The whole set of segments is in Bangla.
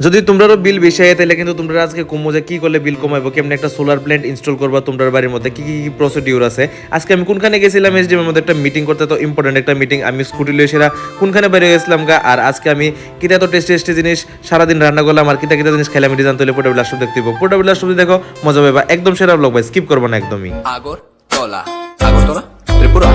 যদি তোমরারও বিল বেশি হয় তাহলে কিন্তু তোমরা আজকে কমো যে কি করলে বিল কমাইবো, কেমন একটা সোলার প্ল্যান্ট ইনস্টল করবা তোমার বাড়ির মধ্যে, কি কি প্রসিডিউর আছে। আজকে আমি কোনখানে গেছিলাম এসডিএম এর মধ্যে একটা মিটিং করতে, তো ইম্পর্টেন্ট একটা মিটিং, আমি স্কুটি লয়ে সেরা কোনখানে বেরিয়ে গেছিলাম গা। আর আজকে আমি কিতা তো টেস্টি জিনিস সারাদিন রান্না করলাম আর কিতা কিতা জিনিস খেলাম, জানতে হলে পোর্টেবল লাস্ট দেখতে দিব। পোর্টেবল লাস্ট দেখো, মজা পাবা, একদম সেরা ব্লগ ভাই, স্কিপ করবো না একদমই। Agartala Tripura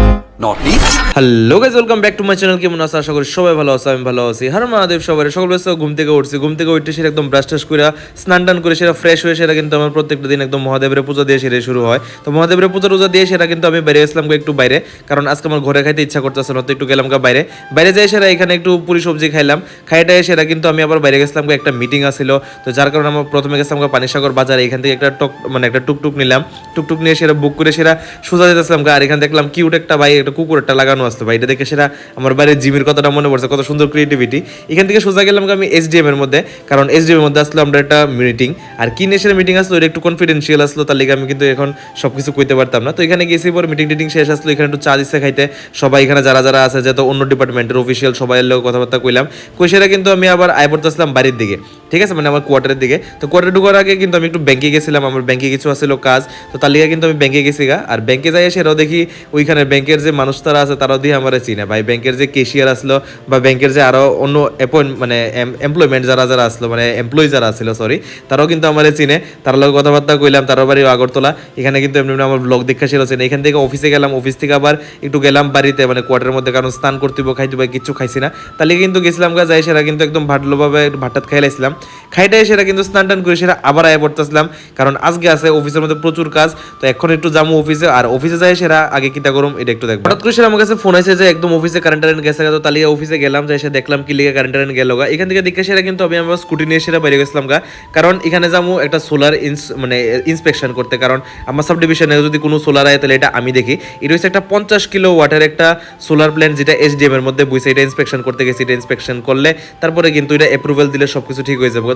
north east. Hello guys, welcome back to my channel. কেমন আছো? আশা করি সবাই ভালো আছো, আমি ভালো আছি। হর মহাদেব সবাই। সকল ব্যস্ত ঘুম থেকে উঠছি, ঘুম থেকে উঠে সেটা একদম ব্রাশ টাশ করে স্নান টান করে সেটা ফ্রেশ হয়ে সেটা কিন্তু আমার প্রত্যেকটা দিন একদম মহাদেবের পূজা দিয়ে সেটা শুরু হয়। তো মহাদেবের পূজা দিয়ে সেটা কিন্তু আমি বাইরে গেছিলাম একটু বাইরে, কারণ আজকে আমার ঘরে খাইতে ইচ্ছা করতেছে না, তো একটু গেলাম বাইরে। বাইরে যাই সেটা এখানে একটু পুরি সবজি খাইলাম, খাইটাই সেটা কিন্তু আমি আবার বাইরে গেছিলাম একটা মিটিং আসছিল। তো যার কারণে আমার প্রথমে গেছিলাম পানিসাগর বাজারে, এখান থেকে একটা একটা টুকটুক নিলাম, টুকটুক নিয়ে সেটা বুক করে সেটা সোজা যেতেছিলাম। আর এখানে দেখলাম কিউট একটা ভাই একটা কুকুর একটা লাগানো আসতো ভাই, এটা দেখে সেটা আমার বাড়ির জিমির কথাটা মনে পড়ছে, কত সুন্দর ক্রিয়েটিভিটি। এখান থেকে সোজা গেলাম আমি এসডিএম এর মধ্যে, কারণ এসডিএম এর মধ্যে আসলো আমরা একটা মিটিং। আর কি নেশার মিটিং আসলো, এটা একটু কনফিডেন্সিয়াল আসলো, তার লিগে আমি কিন্তু এখন সবকিছু কইতে পারতাম না। তো এখানে গেছি পর মিটিং শেষ আসলো, এখানে একটু চা দিচ্ছে খাইতে সবাই, এখানে যারা যারা আছে যেহেতু অন্য ডিপার্টমেন্টের অফিসিয়াল সবাই লোক কথাবার্তা কইলাম, কই সেটা কিন্তু আমি আবার আয় পড়তেছিলাম বাড়ির দিকে, ঠিক আছে, মানে আমার কোয়ার্টারের দিকে। তো কোয়ার্টারে ঢুকার আগে কিন্তু আমি একটু ব্যাংকে গেছিলাম, আমার ব্যাংকে কিছু আসলো কাজ, তো তার লিগে কিন্তু আমি ব্যাংকে গেছি গা। আর ব্যাংকে যাই সেটাও দেখি ওইখানে ব্যাংকের যে মানুষ তারা আছে তারাও দিয়ে আমার চিনে ভাই, ব্যাংকের যে কেশিয়ার আসলো বা ব্যাংকের যে আরো অন্য মানে এমপ্লয়মেন্ট যারা যারা আসলো, মানে এমপ্লয়ি যারা আসছিল সরি, তারাও কিন্তু আমার চিনে, তার লগে কথাবার্তা কইলাম। তার বাড়ি আগরতলা, এখানে কিন্তু এমনি আমার ব্লগ দেখা ছিল চিনে। এখান থেকে অফিসে গেলাম, অফিস থেকে আবার একটু গেলাম বাড়িতে, মানে কোয়ার্টারের মধ্যে, কারণ স্নান করতে খাইতে কিচ্ছু খাইছি না, তাহলে কিন্তু গেছিলাম গা। যাই সেটা কিন্তু একদম ভালোভাবে একটু ভাতটাত খাইলাইছিলাম, খাইটাই সেটা কিন্তু স্নান টান করে সেটা আবার আয় পড়তেছিলাম, কারণ আজকে আছে অফিসের মধ্যে প্রচুর কাজ। তো এখন একটু যাবো অফিসে, আর অফিসে যাই সেটা আগে কিতা করুম এটা একটু দেখবো। হঠাৎ করে সেটা আমার কাছে ফোন আছে যে একদম অফিসে কারেন্ট গেছে, তো তালিয়া অফিসে গেলাম, যাই সে দেখলাম কি লিগে কারেন্ট গেল গা। এখান থেকে দেখে সেটা কিন্তু আমি আমার স্কুটি নিয়ে সেটা বাইরে গেছিলাম গা, কারণ এখানে যাবো একটা সোলার মানে ইন্সপেকশন করতে, কারণ আমার সাব ডিভিশনে যদি কোনো সোলার আয় তাহলে এটা আমি দেখি। এটা হচ্ছে একটা 50 কিলো ওয়াটের একটা সোলার প্ল্যান্ট, যেটা এসডিএম এর মধ্যে বইছে, এটা ইন্সপেকশন করতে গেছি। এটা ইন্সপেকশন করলে তারপরে কিন্তু এটা অ্যাপ্রুভাল দিলে সবকিছু ঠিক হয়ে যাবে।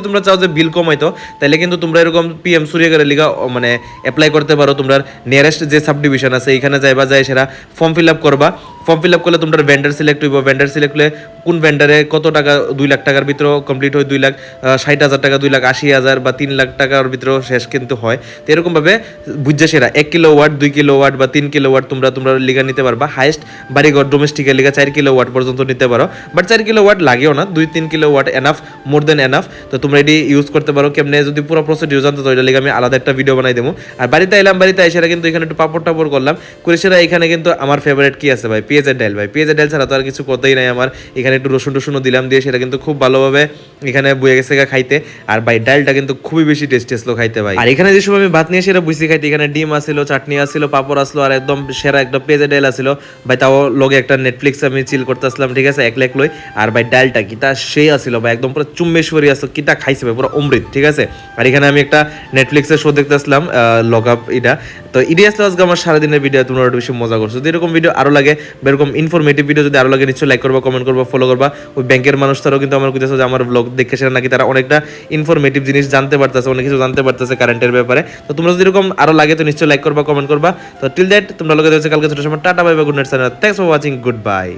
তোমরা চাও যে বিল কমাইতো, তাহলে কিন্তু তোমরা এরকম পিএম সূর্যঘরের লিগা মানে অ্যাপ্লাই করতে পারো। তোমরা নিয়ারেস্ট যে সাব ডিভিশন আছে এখানে যাইবা, যাই সেটা ফর্ম ফিল আপ করবা। ফর্ম ফিল আপ করলে তোমরা ভেন্ডার সিলেক্ট হইব, ভেন্ডার সিলেক্ট হলে কোন ভেন্ডারে কত টাকা, 2 লাখ টাকার ভিতরে কমপ্লিট হয়, 2,60,000 টাকা, 2,80,000 বা 3 লাখ টাকার ভিতরে শেষ কিন্তু হয়। তো এরকমভাবে বুঝছে সেরা 1 কিলো ওয়াট, 2 কিলো ওয়াট বা 3 কিলো ওয়াট তোমরা লিগা নিতে পারবা। হাইস্ট বাড়িঘর ডোমেস্টিকের লিগা 4 কিলো ওয়াট পর্যন্ত নিতে পারো, বাট 4 কিলো ওয়াট লাগেও না, 2-3 কিলো ওয়াট এনাফ, মোর দেন এনাফ। তো তোমরা এটি ইউজ করতে পারো। কেমনে যদি পুরো প্রসিডিউর জানতে তো এটা লিগা আমি আলাদা একটা ভিডিও বানাই দেবো। আর বাড়িতে এলাম, বাড়িতে এসে কিন্তু এখানে একটু পাপড় টাপড় করলাম করে সেটা। এখানে কিন্তু আমার ফেভারিট কি আছে ভাই, পেঁয়াজের ডাল ভাই, পেঁয়াজের ডাল ছাড়া তো আর কিছু কথাই নাই আমার। এখানে একটু রসুন টসুনও দিলাম, দিয়ে সেটা কিন্তু খুব ভালোভাবে এখানে বয়ে গেছে খাইতে। আর ভাই ডালটা কিন্তু খুবই বেশি টেস্টি আসলো খাইতে ভাই। আর এখানে যে সময় আমি ভাত নিয়ে সেটা বুঝি খাইতে, এখানে ডিম আসলো, চাটনি আসলো, পাপড় আসলো, আর একদম সেরা একটা পেঁয়াজের ডাল আসলো ভাই। তাও লগে একটা নেটফ্লিক্স আমি চিল করতে আসলাম, ঠিক আছে, একলা একলই। আর ভাই ডালটা কিতা সেই আসলো ভাই, একদম পুরো চুম্বেশ্বরী আসলো, কিতা খাইছে ভাই, পুরো অমৃত, ঠিক আছে। আর এখানে আমি একটা নেটফ্লিক্সের শো দেখতে আসলাম, লক আপ এটা। তো ইডি আসলে আজকে আমার সারাদিনের ভিডিও, তোমরা একটু বেশি মজা করছো। যদি এরকম ভিডিও আরো লাগে, এরকম ইনফরমেটিভ ভিডিও যদি আরো লাগে, নিশ্চয়ই লাইক করবা, কমেন্ট করবা, ফলো করবা। ওই ব্যাংকের মানুষ তারাও কিন্তু আমার কইতেছে যে আমার ব্লগ দেখে সেটা নাকি তারা অনেকটা ইনফরমেটিভ জিনিস জানতে পারতেছে, অনেক কিছু জানতে পারতেছে কারেন্টের ব্যাপারে। তো তোমরা যদি এরকম আরো লাগে তো নিশ্চয়ই লাইক করবা, কমেন্ট করবা। তো টিল দ্যাট তোমরা লোকে দেখছো কালকে ছোট সময়, tata bye bye, good night, thanks for watching, good bye.